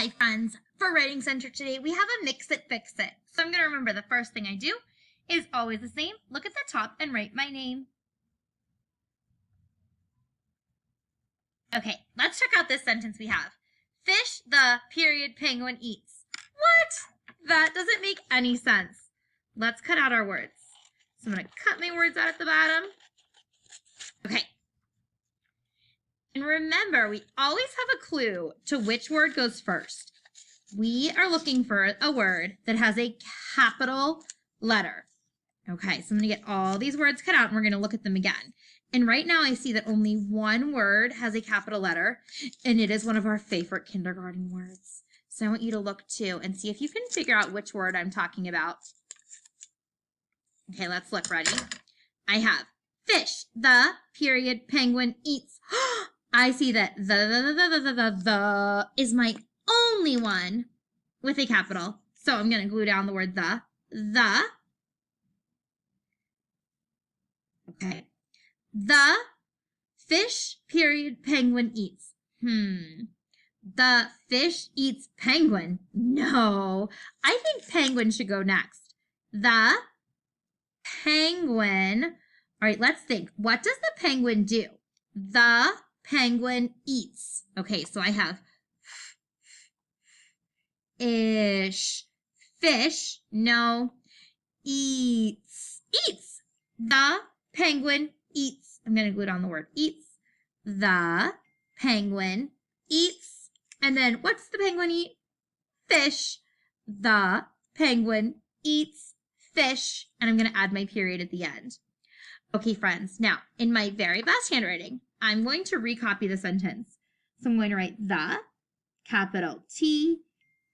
Hi friends, for Writing Center today we have a mix it, fix it. So I'm going to remember the first thing I do is always the same. Look at the top and write my name. Okay, let's check out this sentence we have. Fish the penguin eats. What? That doesn't make any sense. Let's cut out our words. So I'm going to cut my words out at the bottom. Okay. And remember, we always have a clue to which word goes first. We are looking for a word that has a capital letter. Okay, so I'm going to get all these words cut out and we're going to look at them again. And right now I see that only one word has a capital letter, and it is one of our favorite kindergarten words. So I want you to look too and see if you can figure out which word I'm talking about. Okay, let's look. Ready? I have fish, the penguin eats. I see that the is my only one with a capital. So I'm going to glue down the word the. Okay. The fish, penguin eats. The fish eats penguin. No, I think penguin should go next. The penguin. All right, let's think. What does the penguin do? The penguin eats. Okay, so I have ish. Fish, no. Eats. The penguin eats. I'm going to glue down the word eats. The penguin eats. And then what's the penguin eat? Fish. The penguin eats fish. And I'm going to add my period at the end. Okay, friends. Now, in my very best handwriting, I'm going to recopy the sentence. So I'm going to write the, capital T,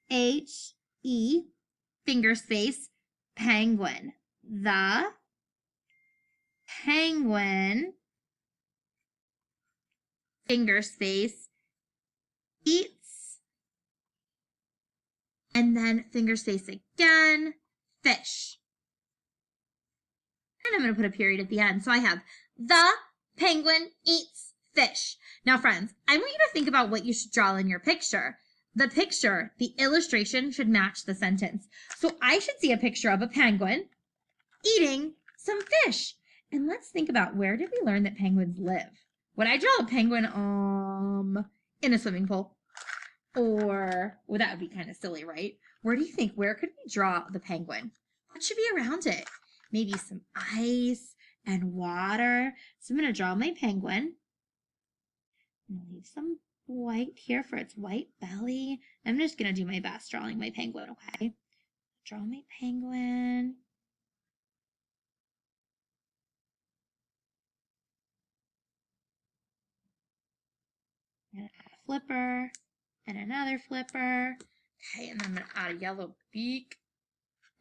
H, E, finger space, penguin. The penguin, finger space, eats, and then finger space again, fish. And I'm going to put a period at the end. So I have the penguin eats fish. Now, friends, I want you to think about what you should draw in your picture. The illustration should match the sentence. So I should see a picture of a penguin eating some fish. And let's think about, where did we learn that penguins live? Would I draw a penguin in a swimming pool? Or, well, that would be kind of silly, right? Where do you think, where could we draw the penguin? What should be around it? Maybe some ice and water. So I'm going to draw my penguin. And leave some white here for its white belly. I'm just going to do my best drawing my penguin, okay? Draw my penguin. And a flipper and another flipper. Okay, and then I'm going to add a yellow beak.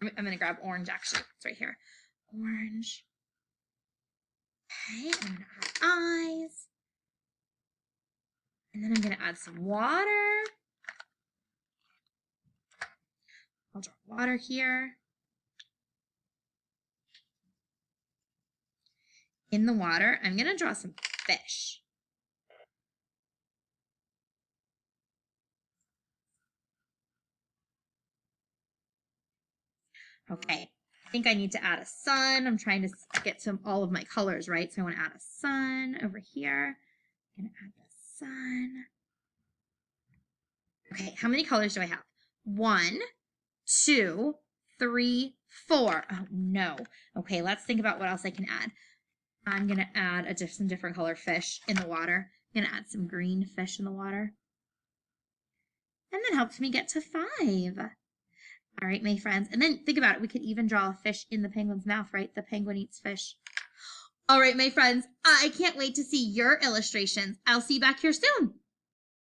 I'm going to grab orange, actually. It's right here. Orange. Okay, I'm going to add eyes. And then I'm going to add some water. I'll draw water here. In the water, I'm going to draw some fish. Okay, I think I need to add a sun. I'm trying to get to all of my colors, right? So I want to add a sun over here. I'm going to add the sun. Okay, how many colors do I have? 1, 2, 3, 4. Oh, no. Okay, let's think about what else I can add. I'm going to add some different color fish in the water. I'm going to add some green fish in the water. And that helps me get to 5. All right, my friends. And then think about it. We could even draw a fish in the penguin's mouth, right? The penguin eats fish. All right, my friends. I can't wait to see your illustrations. I'll see you back here soon.